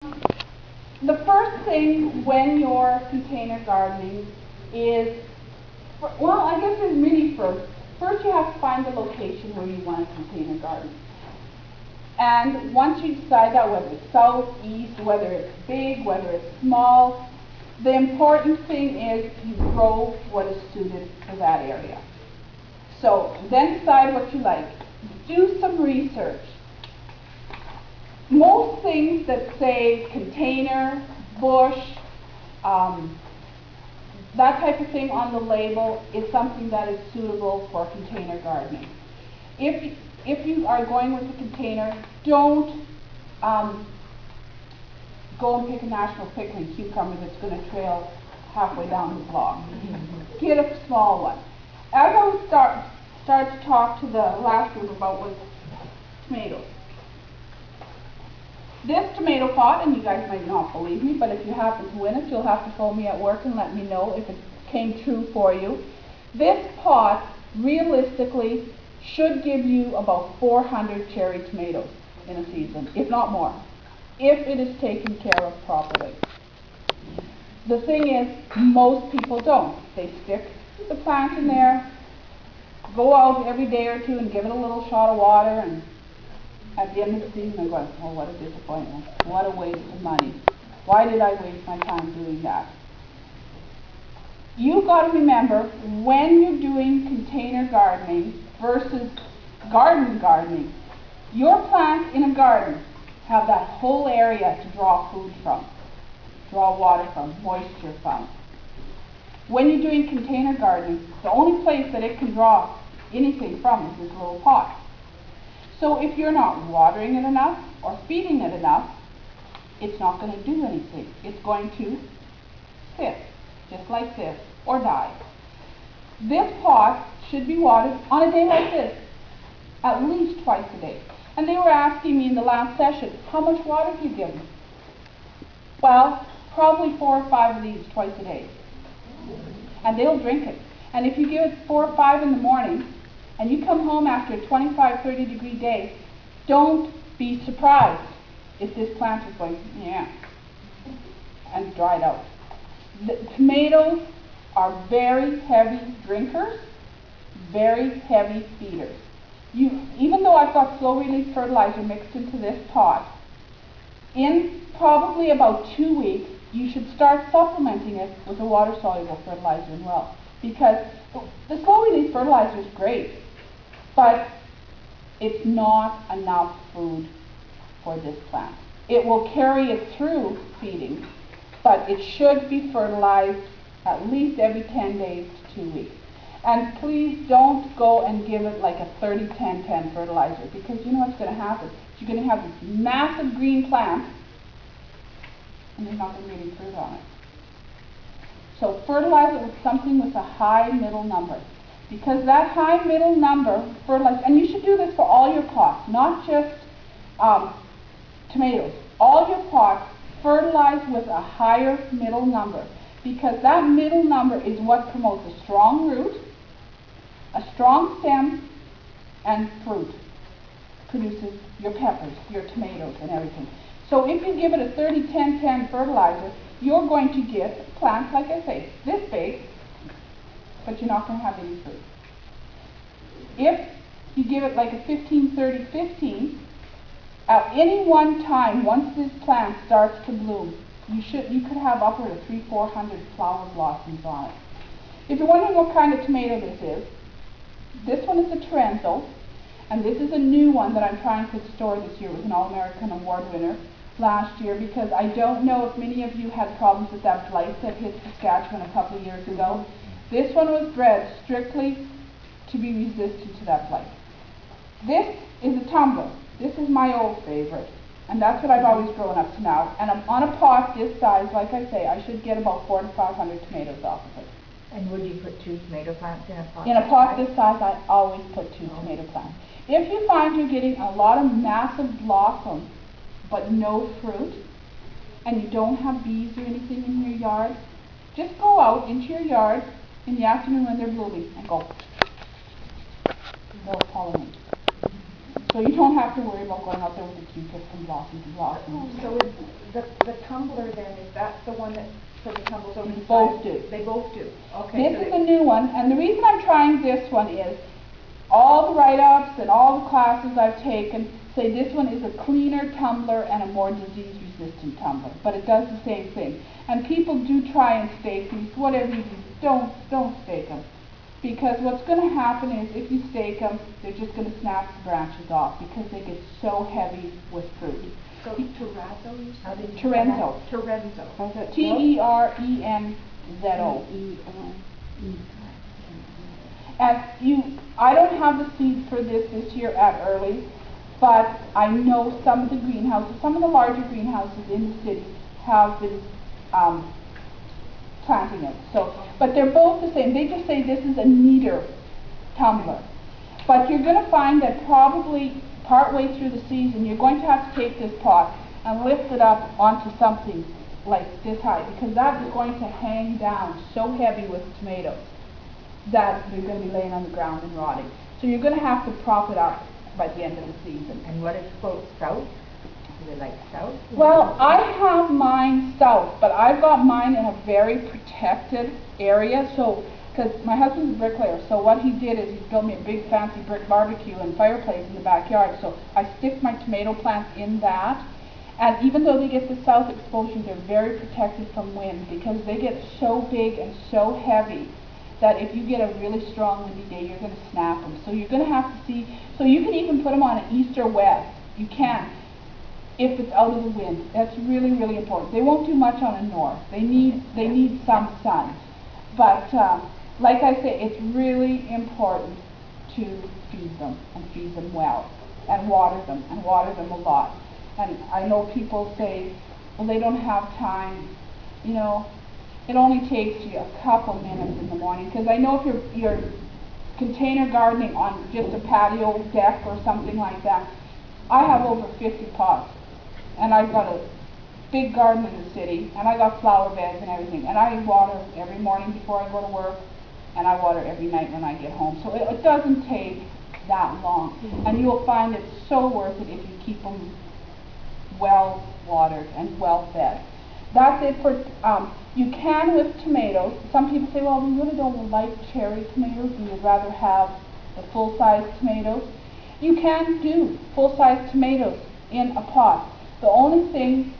The first thing when you're container gardening is, well, I guess there's many firsts. First you have to find the location where you want a container garden. And once you decide that, whether it's south, east, whether it's big, whether it's small, the important thing is you grow what is suited for that area. So then decide what you like. Do some research. Most things that say container, bush, that type of thing on the label is something that is suitable for container gardening. If you are going with a container, don't go and pick a national pickling cucumber that's going to trail halfway down the block. Get a small one. As I would start to talk to the last group about was tomatoes. This tomato pot, and you guys might not believe me, but if you happen to win it, you'll have to phone me at work and let me know if it came true for you. This pot, realistically, should give you about 400 cherry tomatoes in a season, if not more, if it is taken care of properly. The thing is, most people don't. They stick the plant in there, go out every day or two and give it a little shot of water, and at the end of the season they're going, oh, what a disappointment, what a waste of money. Why did I waste my time doing that? You've got to remember, when you're doing container gardening versus gardening, your plants in a garden have that whole area to draw food from, draw water from, moisture from. When you're doing container gardening, the only place that it can draw anything from is this little pot. So if you're not watering it enough or feeding it enough, it's not going to do anything. It's going to sit, just like this, or die. This pot should be watered on a day like this, at least twice a day. And they were asking me in the last session, how much water do you give them? Well, probably 4 or 5 of these twice a day. And they'll drink it. And if you give it 4 or 5 in the morning, and you come home after a 25, 30 degree day, don't be surprised if this plant is going, yeah, and dried out. The tomatoes are very heavy drinkers, very heavy feeders. Even though I've got slow release fertilizer mixed into this pot, in probably about 2 weeks, you should start supplementing it with a water soluble fertilizer as well. Because the slow release fertilizer is great, but it's not enough food for this plant. It will carry it through feeding, but it should be fertilized at least every 10 days to 2 weeks. And please don't go and give it like a 30-10-10 fertilizer, because you know what's going to happen. You're going to have this massive green plant, and there's not going to be any fruit on it. So fertilize it with something with a high middle number. Because that high middle number, fertilize, and you should do this for all your pots, not just tomatoes. All your pots, fertilize with a higher middle number. Because that middle number is what promotes a strong root, a strong stem, and fruit. Produces your peppers, your tomatoes, and everything. So if you give it a 30-10-10 fertilizer, you're going to get plants, like I say, this big, but you're not going to have any fruit. If you give it like a 15-30-15, at any one time, once this plant starts to bloom, you could have upward of 300-400 flower blossoms on it. If you're wondering what kind of tomato this one is a Trento, and this is a new one that I'm trying to store this year. It was an All-American Award winner last year, because I don't know if many of you had problems with that blight that hit Saskatchewan a couple of years ago. This one was bred strictly to be resistant to that blight. This is a tumbler. This is my old favorite, and that's what I've always grown up to now. And I'm on a pot this size, like I say, I should get about 400 to 500 tomatoes off of it. And would you put 2 tomato plants in a pot? In a pot this size, I always put 2 tomato plants. If you find you're getting a lot of massive blossoms, but no fruit, and you don't have bees or anything in your yard, just go out into your yard in the afternoon when they're blooming and go. They'll pollinate. So So you don't have to worry about going out there with the Q-tip from blossom to blossom. So is the tumbler then, is that the one that sort of tumbles over the Both side? do. They both do. Okay. This is a new one, and the reason I'm trying this one is all the write-ups and all the classes I've taken say this one is a cleaner tumbler and a more disease-resistant tumbler, but it does the same thing. And people do try and stake these. Whatever you do, don't stake them. Because what's going to happen is if you stake them, they're just going to snap the branches off because they get so heavy with fruit. So terrazzo, you said? Terenzo. Terenzo. T-E-R-E-N-Z-O. And I don't have the seeds for this year at early, but I know some of the greenhouses, some of the larger greenhouses in the city have been planting it. So, but they're both the same. They just say this is a neater tumbler. But you're going to find that probably partway through the season, you're going to have to take this pot and lift it up onto something like this high, because that is going to hang down so heavy with tomatoes that they're going to be laying on the ground and rotting. So you're going to have to prop it up by the end of the season. And what is called south? Is it like south? Well, I have mine south, but I've got mine in a very protected area. So, because my husband's a bricklayer, so what he did is he built me a big fancy brick barbecue and fireplace in the backyard. So I stick my tomato plants in that. And even though they get the south exposure, they're very protected from wind because they get so big and so heavy that if you get a really strong windy day, you're going to snap them. So you're going to have to see, so you can even put them on an east or west. You can, if it's out of the wind. That's really, really important. They won't do much on a north. They need some sun. But like I say, it's really important to feed them and feed them well and water them a lot. And I know people say, well, they don't have time. You know, it only takes you a couple minutes in the morning, because I know if you're container gardening on just a patio deck or something like that, I have over 50 pots, and I've got a big garden in the city, and I got flower beds and everything, and I water every morning before I go to work, and I water every night when I get home. So it doesn't take that long, and you'll find it so worth it if you keep them well watered and well fed. That's it for, you can with tomatoes. Some people say, well, we really don't like cherry tomatoes, we would rather have the full-size tomatoes. You can do full-size tomatoes in a pot. The only thing,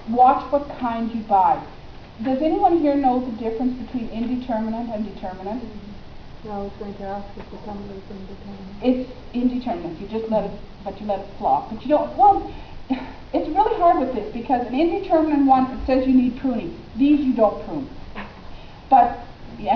watch what kind you buy. Does anyone here know the difference between indeterminate and determinate? No, I was going to ask if the tumbler is indeterminate. It's indeterminate. You just let it flop. But you don't, well, it's really hard with this because an indeterminate one, it says you need pruning. These you don't prune. But you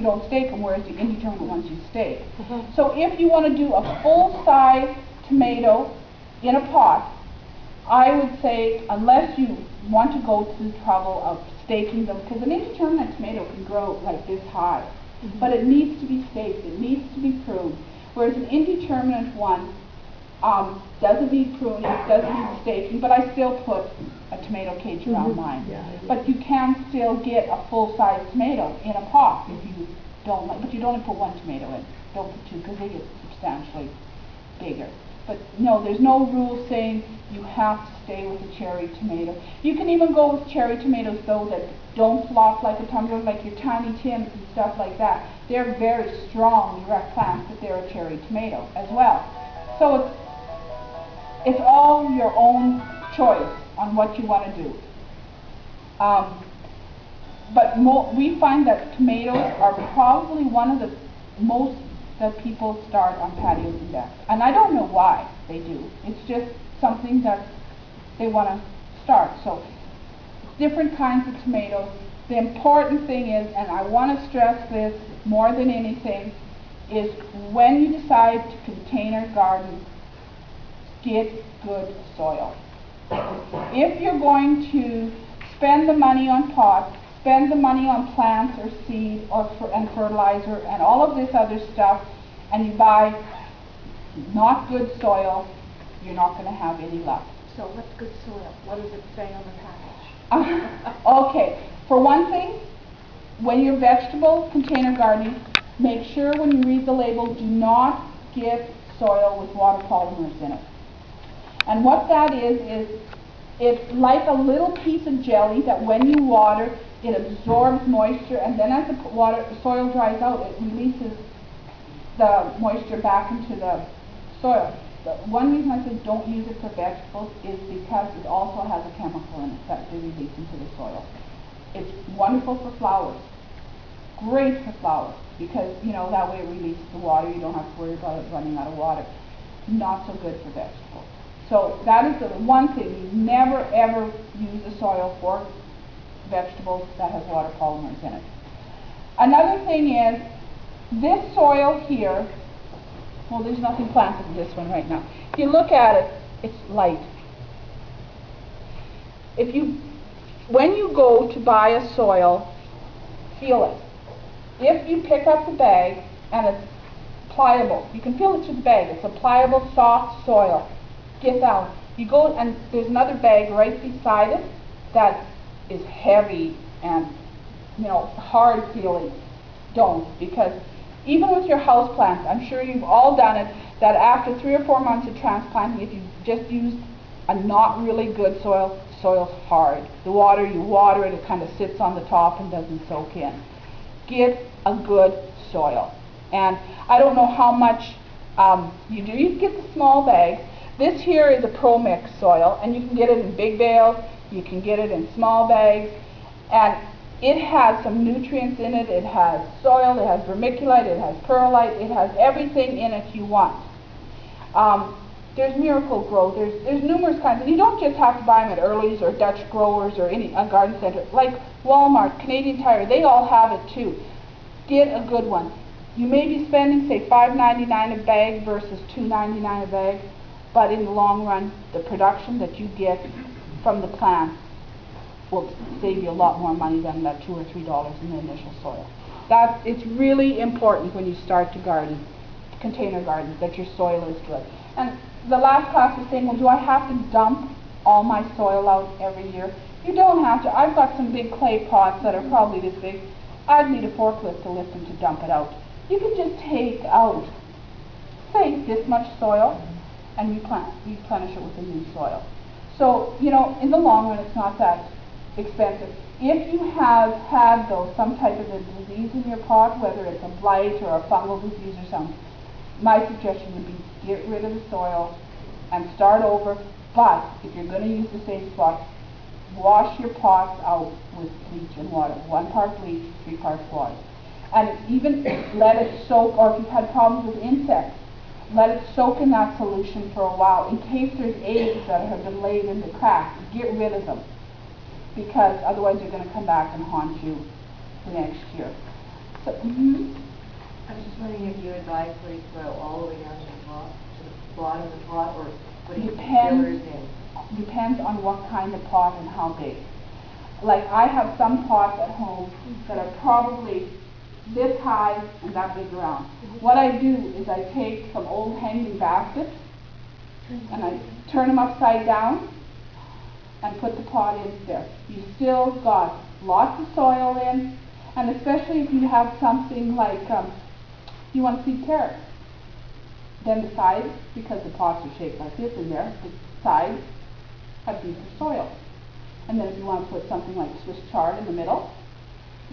don't stake them, whereas the indeterminate ones you stake. So if you want to do a full-size tomato in a pot, I would say, unless you want to go to the trouble of staking them, because an indeterminate tomato can grow like this high, but it needs to be staked, it needs to be pruned, whereas an indeterminate one doesn't need pruning, doesn't need staking, but I still put a tomato cage around mine. Yeah, but you can still get a full-size tomato in a pot if you don't like, but you don't only put one tomato in, don't put two, because they get substantially bigger. But no, there's no rule saying you have to stay with a cherry tomato. You can even go with cherry tomatoes though that don't flop like a tumbler, like your Tiny Tims and stuff like that. They're very strong erect plants, but they're a cherry tomato as well. So it's all your own choice on what you want to do. But we find that tomatoes are probably one of the most that people start on patios and decks. And I don't know why they do. It's just something that they want to start. So different kinds of tomatoes. The important thing is, and I want to stress this more than anything, is when you decide to container garden, get good soil. If you're going to spend the money on pots, spend the money on plants or seed and fertilizer and all of this other stuff, and you buy not good soil, you're not going to have any luck. So what's good soil? What does it say on the package? Okay, for one thing, when you're vegetable container gardening, make sure when you read the label, do not get soil with water polymers in it. And what that is it's like a little piece of jelly that when you water, it absorbs moisture, and then as the soil dries out, it releases the moisture back into the soil. The one reason I said don't use it for vegetables is because it also has a chemical in it that they release into the soil. It's wonderful for flowers. Great for flowers, because that way it releases the water. You don't have to worry about it running out of water. Not so good for vegetables. So that is the one thing. You never ever use a soil for vegetables that has water polymers in it. Another thing is this soil here. Well, there's nothing planted in this one right now. If you look at it, it's light. When you go to buy a soil, feel it. If you pick up the bag and it's pliable, you can feel it through the bag. It's a pliable, soft soil. Get down. You go and there's another bag right beside it that is heavy and hard feeling. Don't, because even with your house plants, I'm sure you've all done it, that after 3 or 4 months of transplanting, if you just used a not really good soil, the soil's hard. The water, you water it, it kind of sits on the top and doesn't soak in. Get a good soil. And I don't know how much you do. You can get the small bags. This here is a Pro Mix soil, and you can get it in big bales, you can get it in small bags, and it has some nutrients in it. It has soil, it has vermiculite, it has perlite, it has everything in it you want. There's Miracle Grow, there's numerous kinds, and you don't just have to buy them at Early's or Dutch Growers or any garden center. Like Walmart, Canadian Tire, they all have it too. Get a good one. You may be spending, say, $5.99 a bag versus $2.99 a bag, but in the long run, the production that you get from the plant will save you a lot more money than that $2 or $3 in the initial soil. It's really important when you start to garden, container gardens, that your soil is good. And the last class was saying, well, do I have to dump all my soil out every year? You don't have to. I've got some big clay pots that are probably this big. I'd need a forklift to lift them to dump it out. You can just take out, say, this much soil, and replenish it with a new soil. So, in the long run, it's not that expensive. If you have had, though, some type of a disease in your pot, whether it's a blight or a fungal disease or something, my suggestion would be get rid of the soil and start over. But if you're going to use the same spot, wash your pots out with bleach and water. 1 part bleach, 3 parts water. And even let it soak, or if you've had problems with insects, let it soak in that solution for a while in case there's eggs that have been laid in the cracks. Get rid of them, because otherwise they're going to come back and haunt you the next year. So, I was just wondering if you advise putting soil all the way down to the top, to the bottom of the pot, or putting fillers in? Depends on what kind of pot and how big. Like I have some pots at home that are probably this high and that big around. What I do is I take some old hanging baskets and I turn them upside down and put the pot in there. You still got lots of soil in, and especially if you have something like you want to seed carrots. Then the sides, because the pots are shaped like this in there, the sides have deeper soil. And then if you want to put something like Swiss chard in the middle,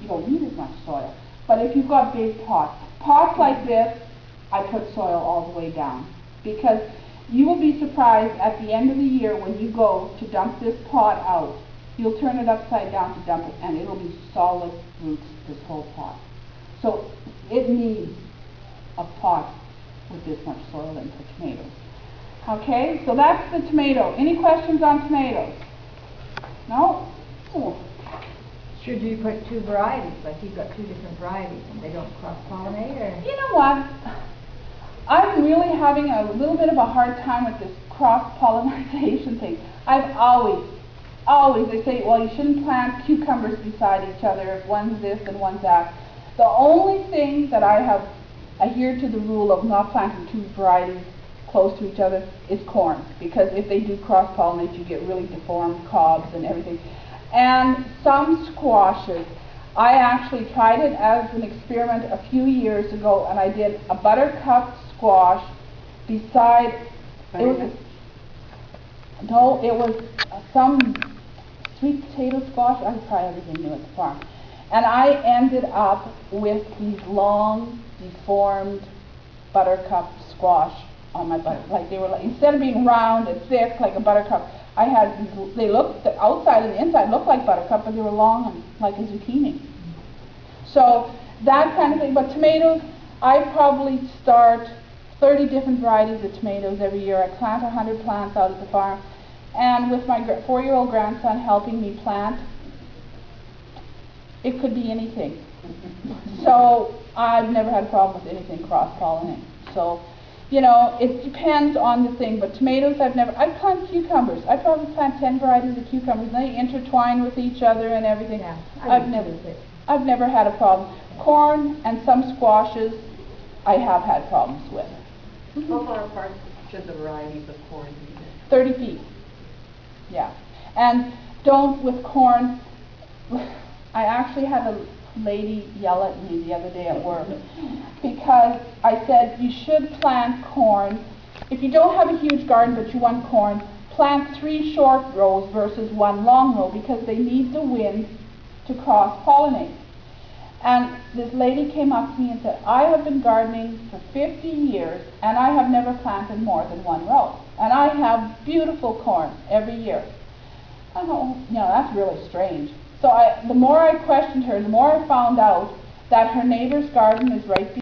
you don't need as much soil. But if you've got big pots like this, I put soil all the way down. Because you will be surprised at the end of the year when you go to dump this pot out, you'll turn it upside down to dump it, and it'll be solid roots, this whole pot. So it needs a pot with this much soil in for tomatoes. Okay, so that's the tomato. Any questions on tomatoes? No? Oh. Should you put 2 varieties, like you've got 2 different varieties and they don't cross-pollinate, or? You know what? I'm really having a little bit of a hard time with this cross-pollination thing. I've always, they say, well, you shouldn't plant cucumbers beside each other if one's this and one's that. The only thing that I have adhered to the rule of not planting 2 varieties close to each other is corn, because if they do cross-pollinate, you get really deformed cobs and everything. And some squashes. I actually tried it as an experiment a few years ago, and I did a buttercup squash beside, it was, no, it was some sweet potato squash. I try everything new at the farm. And I ended up with these long, deformed buttercup squash on my butter. Like they were, like, instead of being round and thick like a buttercup, I had these, they looked, the outside and the inside looked like buttercup, but they were long and like a zucchini. So that kind of thing. But tomatoes, I probably start 30 different varieties of tomatoes every year. I plant 100 plants out at the farm. And with my 4-year-old grandson helping me plant, it could be anything. So I've never had a problem with anything cross-pollinating. So, you know, it depends on the thing. But tomatoes, I plant cucumbers. I probably plant 10 varieties of cucumbers. They intertwine with each other and everything. Yeah, I've never had a problem. Corn and some squashes, I have had problems with. How far apart should the varieties of corn be? 30 feet. Yeah. And don't, with corn, I actually had a lady yell at me the other day at work because I said you should plant corn. If you don't have a huge garden but you want corn, plant 3 short rows versus 1 long row because they need the wind to cross-pollinate. And this lady came up to me and said, I have been gardening for 50 years and I have never planted more than 1 row. And I have beautiful corn every year. I thought, you know, that's really strange. So the more I questioned her, the more I found out that her neighbor's garden is right